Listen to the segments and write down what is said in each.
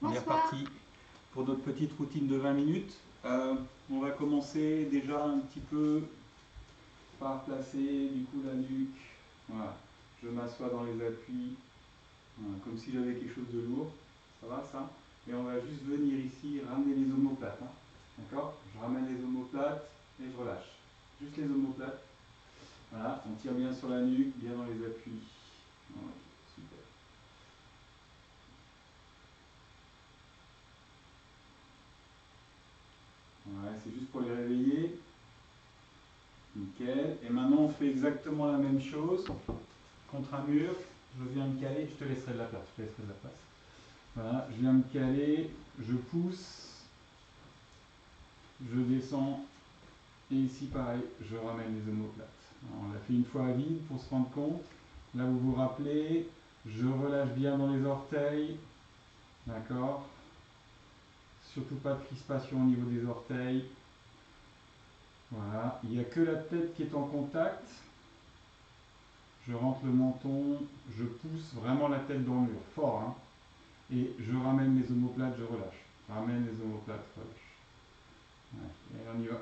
On est Bonsoir. reparti pour notre petite routine de 20 minutes. On va commencer déjà un petit peu par placer du coup la nuque. Voilà. Je m'assois dans les appuis, voilà, comme si j'avais quelque chose de lourd. Ça va ça? Et on va juste venir ici ramener les omoplates. Hein. D'accord? Je ramène les omoplates et je relâche. Juste les omoplates. Voilà, on tire bien sur la nuque, bien dans les appuis. Voilà, super. Ouais, c'est juste pour les réveiller. Nickel. Et maintenant, on fait exactement la même chose contre un mur. Je viens me caler. Je te laisserai de la place. Je te laisserai de la place. Voilà, je viens me caler. Je pousse. Je descends. Et ici, pareil, je ramène les omoplates. Alors, on l'a fait une fois à vide pour se rendre compte. Là, vous vous rappelez. Je relâche bien dans les orteils. D'accord? Surtout pas de crispation au niveau des orteils. Voilà, il n'y a que la tête qui est en contact. Je rentre le menton, je pousse vraiment la tête dans le mur, fort. Hein, et je ramène les omoplates, je relâche. Ramène les omoplates, relâche. Ouais, et on y va.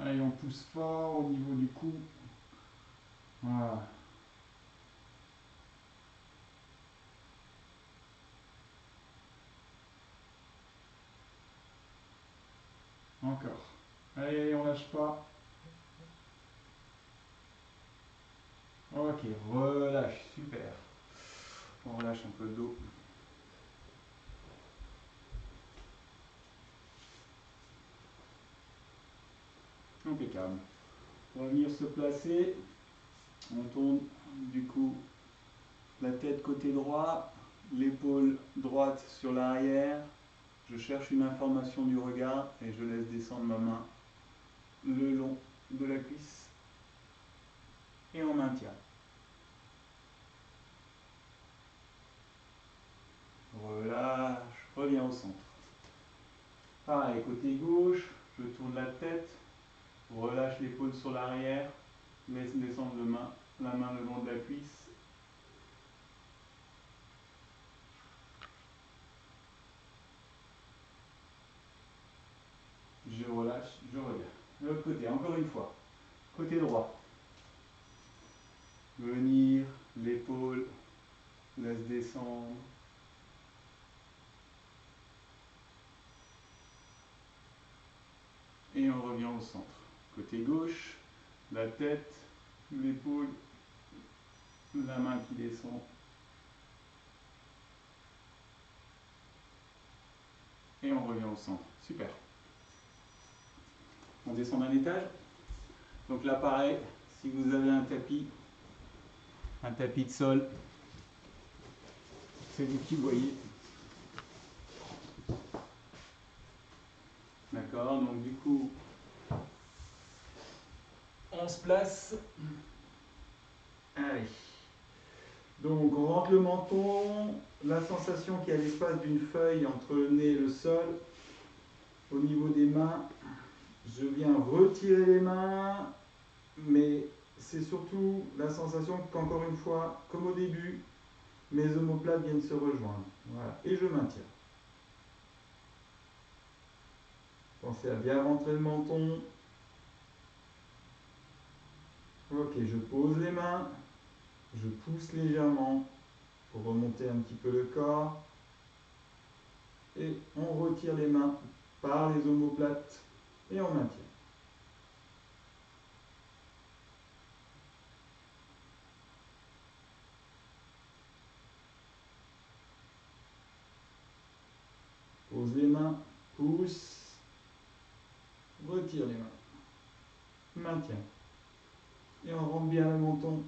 Allez, on pousse fort au niveau du cou. Voilà. Encore. Allez, on lâche pas. Ok, relâche, super. On relâche un peu le dos. Impeccable. On va venir se placer. On tourne du coup la tête côté droit, l'épaule droite sur l'arrière. Je cherche une information du regard et je laisse descendre ma main le long de la cuisse et on maintient. Relâche, reviens au centre. Pareil, côté gauche, je tourne la tête, relâche l'épaule sur l'arrière, laisse descendre la main le long de la cuisse. Je relâche, je reviens. De l'autre côté, encore une fois. Côté droit. Venir, l'épaule, laisse descendre. Et on revient au centre. Côté gauche, la tête, l'épaule, la main qui descend. Et on revient au centre. Super. On descend d'un étage. Donc là, pareil, si vous avez un tapis de sol, c'est vous qui voyez. D'accord, donc du coup, on se place. Allez. Donc on rentre le menton, la sensation qu'il y a l'espace d'une feuille entre le nez et le sol. Au niveau des mains, je viens retirer les mains, mais c'est surtout la sensation qu'encore une fois, comme au début, mes omoplates viennent se rejoindre. Voilà. Et je maintiens. Pensez à bien rentrer le menton. Ok, je pose les mains, je pousse légèrement pour remonter un petit peu le corps. Et on retire les mains par les omoplates et on maintient. Pose les mains, pousse, retire les mains, maintient. Et on rentre bien le menton.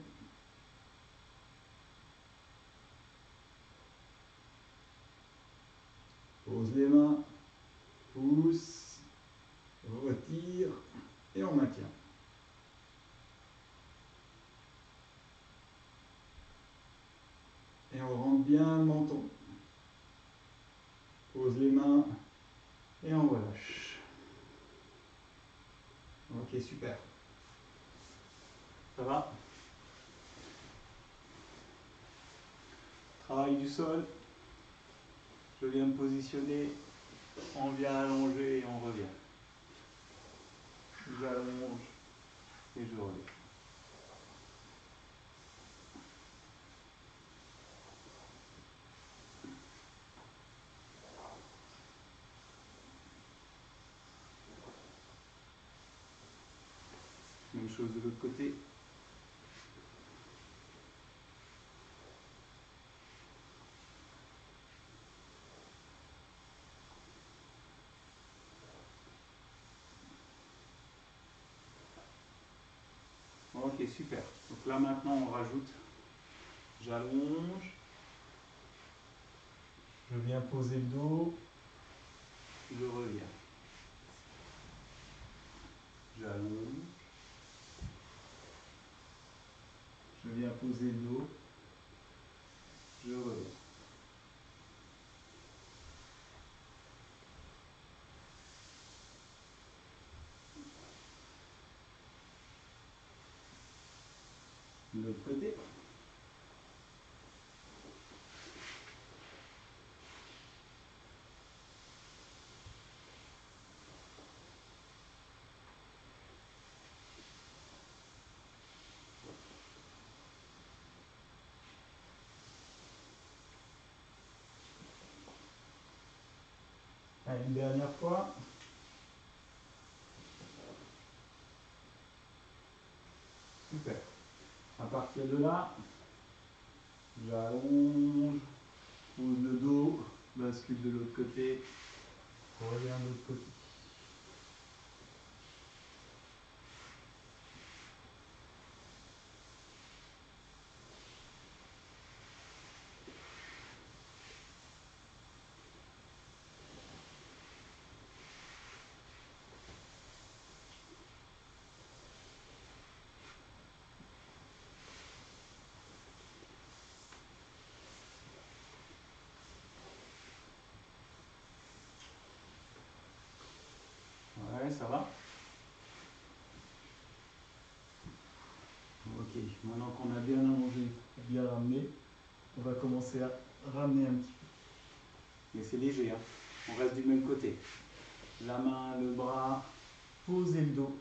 Pose les mains, pousse, retire et on maintient. Et on rentre bien le menton. Pose les mains et on relâche. Ok, super. Ça va? Travail du sol. Je viens me positionner, on vient allonger et on revient. J'allonge et je reviens. Même chose de l'autre côté. Ok, super. Donc là maintenant on rajoute, j'allonge, je viens poser le dos, je reviens. J'allonge, je viens poser le dos, je reviens. De l'autre côté. Allez, une dernière fois. Super. À partir de là, j'allonge, pose le dos, bascule de l'autre côté, reviens de l'autre côté. Ouais, ça va. Ok, maintenant qu'on a bien allongé, bien ramené, on va commencer à ramener un petit peu. Et c'est léger, hein. On reste du même côté. La main, le bras, poser le dos.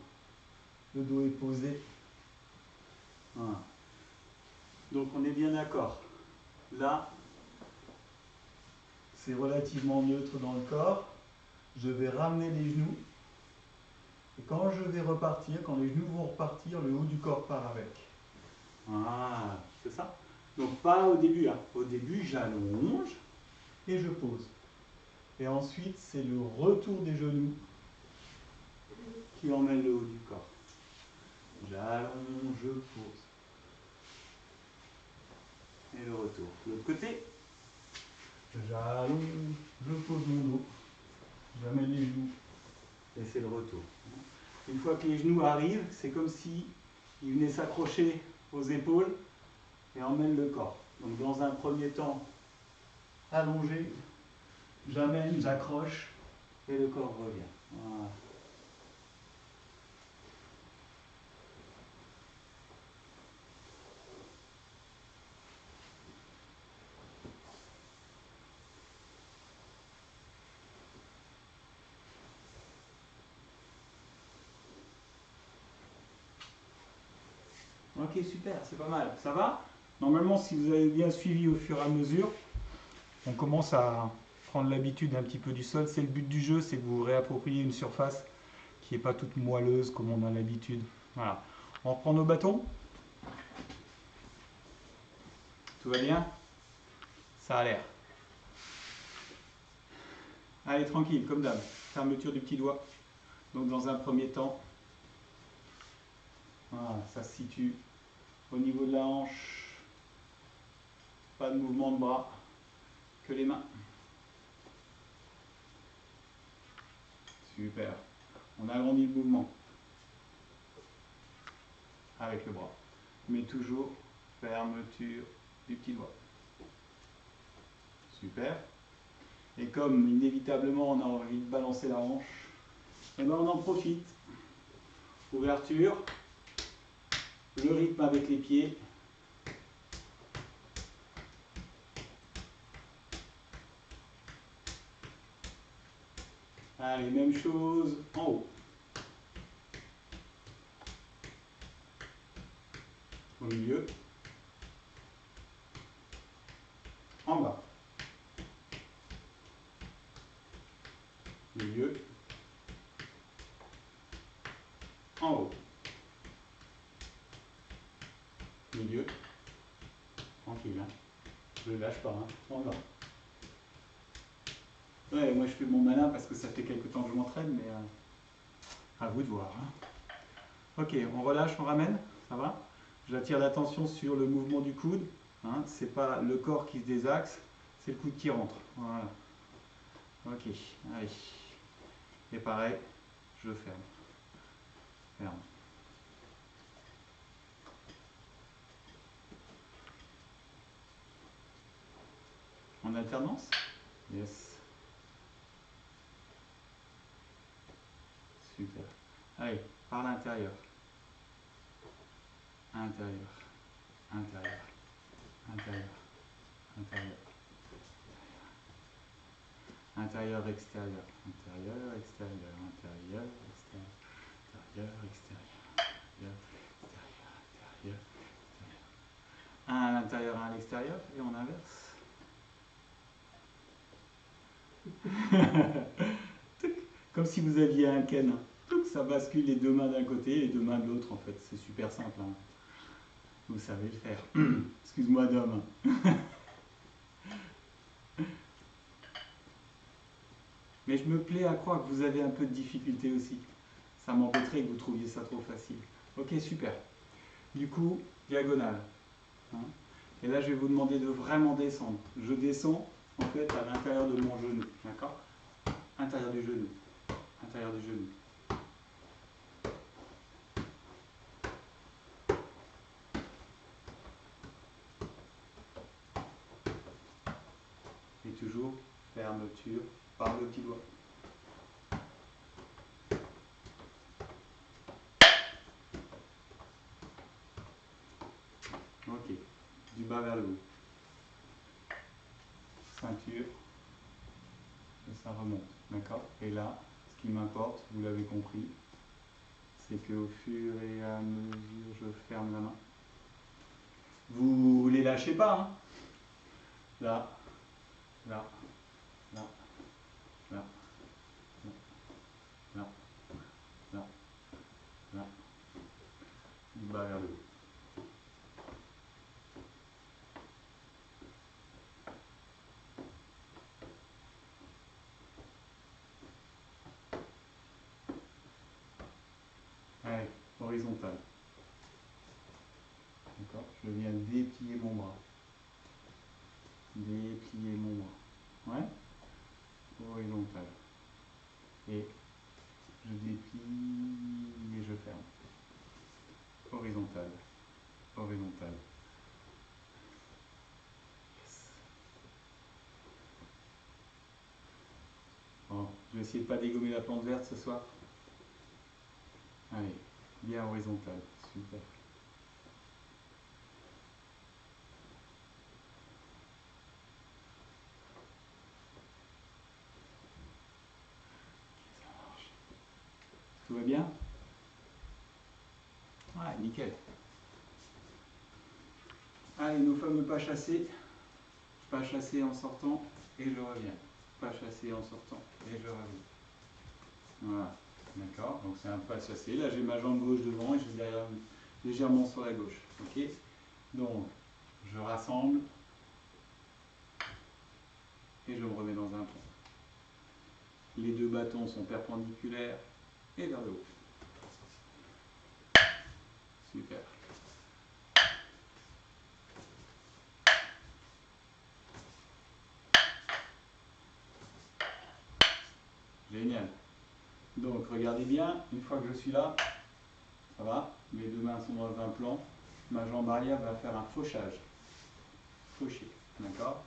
Le dos est posé. Voilà. Donc on est bien d'accord. Là, c'est relativement neutre dans le corps. Je vais ramener les genoux. Et quand je vais repartir, quand les genoux vont repartir, le haut du corps part avec. Ah, c'est ça. Donc pas au début. Hein. Au début, j'allonge et je pose. Et ensuite, c'est le retour des genoux qui emmène le haut du corps. J'allonge, je pose. Et le retour. L'autre côté. J'allonge, je pose mon dos. J'amène les genoux. Et c'est le retour. Une fois que les genoux arrivent, c'est comme si ils venaient s'accrocher aux épaules et emmènent le corps. Donc dans un premier temps, allongé, j'amène, j'accroche et le corps revient. Voilà. Ok, super, c'est pas mal. Ça va? Normalement, si vous avez bien suivi au fur et à mesure, on commence à prendre l'habitude un petit peu du sol. C'est le but du jeu, c'est que vous vous réappropriez une surface qui n'est pas toute moelleuse comme on a l'habitude. Voilà. On reprend nos bâtons. Tout va bien? Ça a l'air. Allez, tranquille, comme d'hab. Fermeture du petit doigt. Donc dans un premier temps, voilà, ça se situe au niveau de la hanche. Pas de mouvement de bras, que les mains. Super. On agrandit le mouvement avec le bras. Mais toujours fermeture du petit doigt. Super. Et comme inévitablement on a envie de balancer la hanche, et ben on en profite. Ouverture, le rythme avec les pieds. Allez, même chose en haut. Au milieu. En bas. Milieu. En haut. Milieu. Tranquille, hein. Je ne lâche pas, hein. En bas. Ouais, moi je fais mon malin parce que ça fait quelques temps que je m'entraîne, mais à vous de voir. Hein. Ok, on relâche, on ramène, ça va? J'attire l'attention sur le mouvement du coude. Hein. C'est pas le corps qui se désaxe, c'est le coude qui rentre. Voilà. Ok, allez. Et pareil, je ferme. Ferme. En alternance? Yes. Super. Allez, par l'intérieur. Intérieur. Intérieur. Intérieur. Intérieur. Intérieur, extérieur. Intérieur, extérieur. Intérieur, extérieur. Intérieur, extérieur. Intérieur, extérieur. Intérieur, extérieur. Un à l'intérieur, un à l'extérieur. Et on inverse. Comme si vous aviez un ken. Ça bascule les deux mains d'un côté et les deux mains de l'autre en fait. C'est super simple. Hein. Vous savez le faire. Excuse-moi d'homme. Mais je me plais à croire que vous avez un peu de difficulté aussi. Ça m'embêterait que vous trouviez ça trop facile. Ok, super. Du coup, diagonale. Hein. Et là, je vais vous demander de vraiment descendre. Je descends en fait à l'intérieur de mon genou. D'accord? Intérieur du genou. Intérieur du genou. Et toujours fermeture par le petit doigt. Ok, du bas vers le haut. Ceinture, et ça remonte, d'accord? Et là, ce qui m'importe, vous l'avez compris, c'est qu'au fur et à mesure, je ferme la main. Vous les lâchez pas, hein? Là, là, là, là, là, là, là, du bas vers le haut. Allez, horizontal. D'accord? Je viens déplier mon bras. Déplier mon bras. Ouais? Horizontal. Et je déplie et je ferme. Horizontal. Horizontal. Yes. Bon, je vais essayer de ne pas dégommer la plante verte ce soir. Allez, bien horizontal. Super. Tout va bien? Ouais, nickel. Allez, nos fameux pas chassés. Pas chassé en sortant et je reviens. Pas chassé en sortant et je reviens. Voilà. D'accord? Donc c'est un pas chassé. Là, j'ai ma jambe gauche devant et je suis derrière, légèrement sur la gauche. Ok? Donc, je rassemble et je me remets dans un pont. Les deux bâtons sont perpendiculaires et vers le haut. Super. Génial. Donc regardez bien, une fois que je suis là, ça va, mes deux mains sont dans un plan, ma jambe arrière va faire un fauchage. Faucher, d'accord?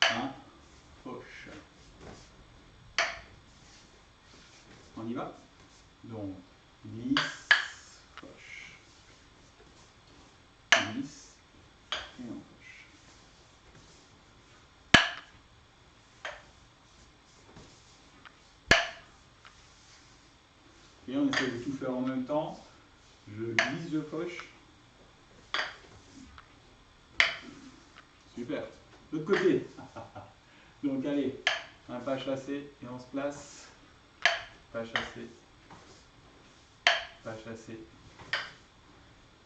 Un fauche. On y va? Donc, glisse, fauche. Glisse et on fauche. Et on essaie de tout faire en même temps. Je glisse, je fauche. Super. De l'autre côté. Donc allez, un pas chassé et on se place. Pas chassé. Pas chassé.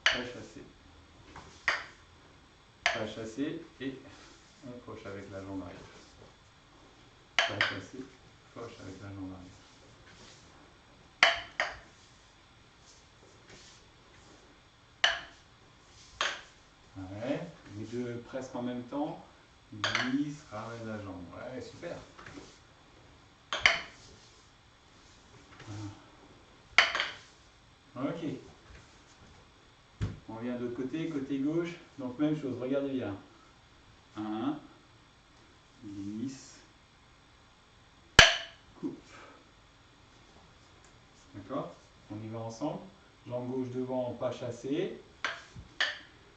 Pas chassé. Pas chassé et on fauche avec la jambe arrière. Pas chassé, fauche avec la jambe arrière. Ouais, les deux presque en même temps. Glisse, ramène la jambe. Ouais, super. Ok. On vient de l'autre côté, côté gauche. Donc même chose, regardez bien. 1, glisse, coupe. D'accord? On y va ensemble. Jambe gauche devant, pas chassé.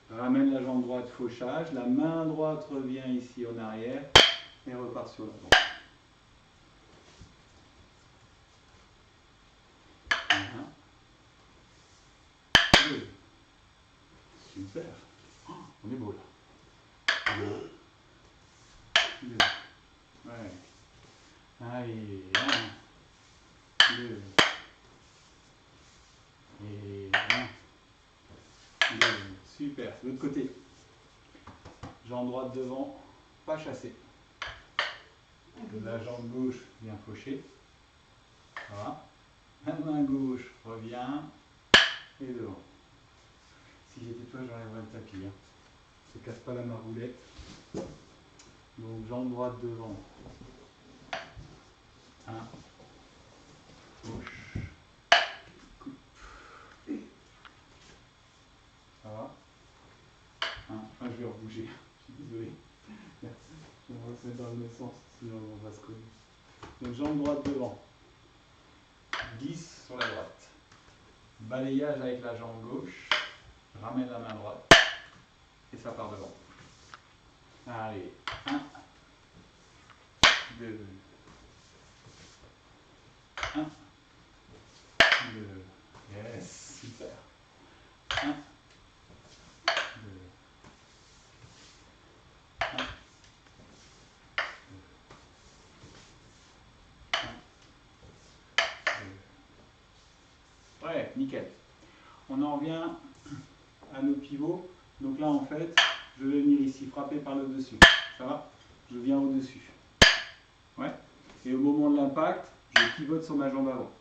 Ramène la jambe droite, fauchage. La main droite revient ici en arrière et repart sur la droite. 1, 2. Super. Oh, on est beau là. 1, 2. Ouais. Allez. 1, 2. Et 1, 2. Super. De l'autre côté. Jambe droite devant, pas chassé. La jambe gauche vient faucher. Voilà. La main gauche revient et devant. Si j'étais toi, j'enlèverais le tapis. Hein. Ne casse pas la margoulette. Donc jambe droite devant. 1. Gauche. Coupe. Ça va 1. Ah, je vais rebouger. Je suis désolé. On va se mettre dans le même sens, sinon on va se coller. Donc jambe droite devant. 10 sur la droite. Balayage avec la jambe gauche. Ramène la main droite. Et ça part devant. Allez. 1, 2. 1, 2. Yes, super. 1, 2. 1, 2. 1, 2. Ouais, nickel. On en revient à nos pivots. Donc là, en fait, je vais venir ici frapper par le dessus. Ça va? Je viens au-dessus. Ouais. Et au moment de l'impact, je pivote sur ma jambe avant.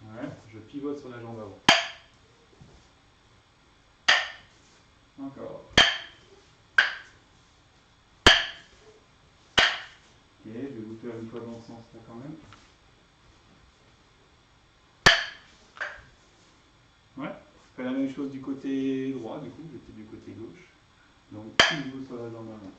Ouais, je pivote sur la jambe avant. Encore. Ok, je vais vous faire une fois dans le sens là quand même. Ouais, je fais la même chose du côté droit, du coup, j'étais du côté gauche. Donc, pivot sur la jambe avant.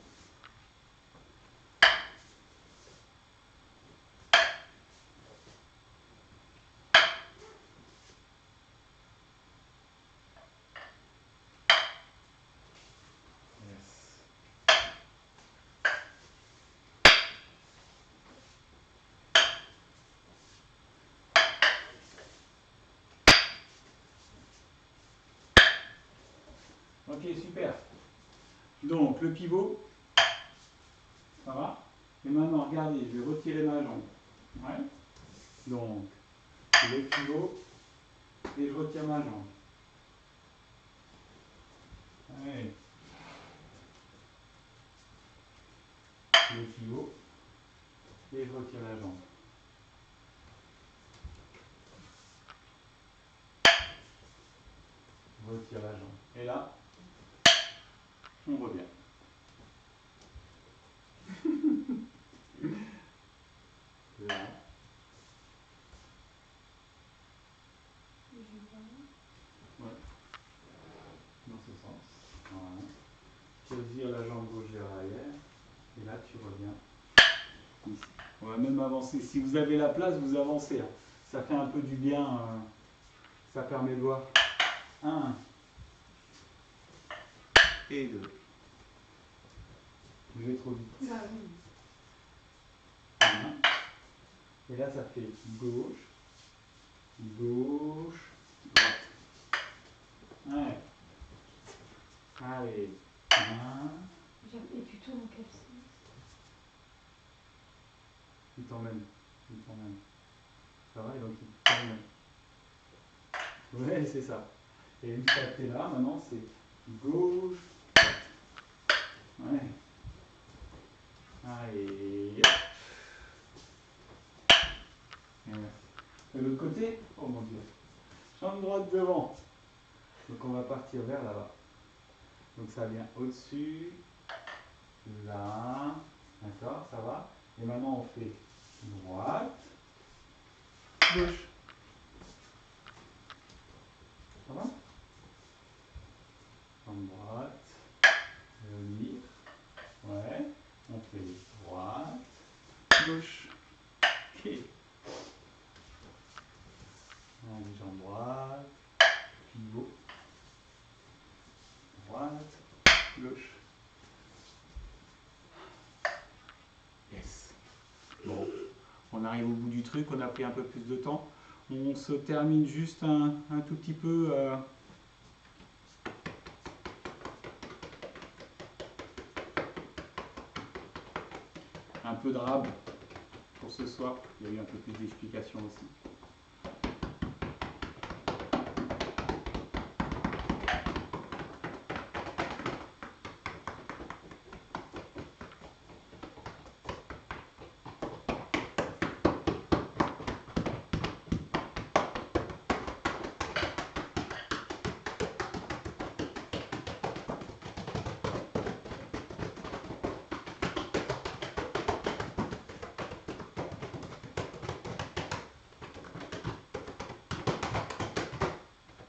Ok, super. Donc, le pivot, ça va. Et maintenant, regardez, je vais retirer ma jambe. Ouais. Donc, le pivot, et je retire ma jambe. Allez. Le pivot, et je retire la jambe. Je retire la jambe. Et là, on revient. Là. Ouais. Dans ce sens. Voilà. Tu retires la jambe gauche vers l'arrière. Et là, tu reviens ici. On va même avancer. Si vous avez la place, vous avancez. Hein. Ça fait un peu du bien. Ça permet de voir. 1 et 2. Je vais trop vite. 1 Et là, ça fait gauche, gauche, droite. Ouais. Allez. 1. Et tu tournes en quel sens? Il t'emmène. Il t'emmène. Ça va, et donc il t'emmène. Ouais, c'est ça. Et une fois que tu es là, maintenant, c'est gauche, droite. Ouais. Allez. Et de l'autre côté, oh mon dieu. Jambe droite devant. Donc on va partir vers là-bas. Donc ça vient au-dessus, là, d'accord, ça va. Et maintenant on fait droite, gauche. Ça va? Jambe droite, revenir. Ouais. On fait droite, gauche. Ok. Allez, jambe droite, pivot. Droite, gauche. Yes. Bon, on arrive au bout du truc, on a pris un peu plus de temps. On se termine juste un tout petit peu. Un peu de rab pour ce soir. Il y a eu un peu plus d'explications aussi.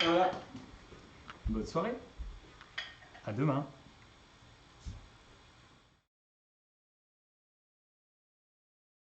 Voilà. Bonne soirée. À demain.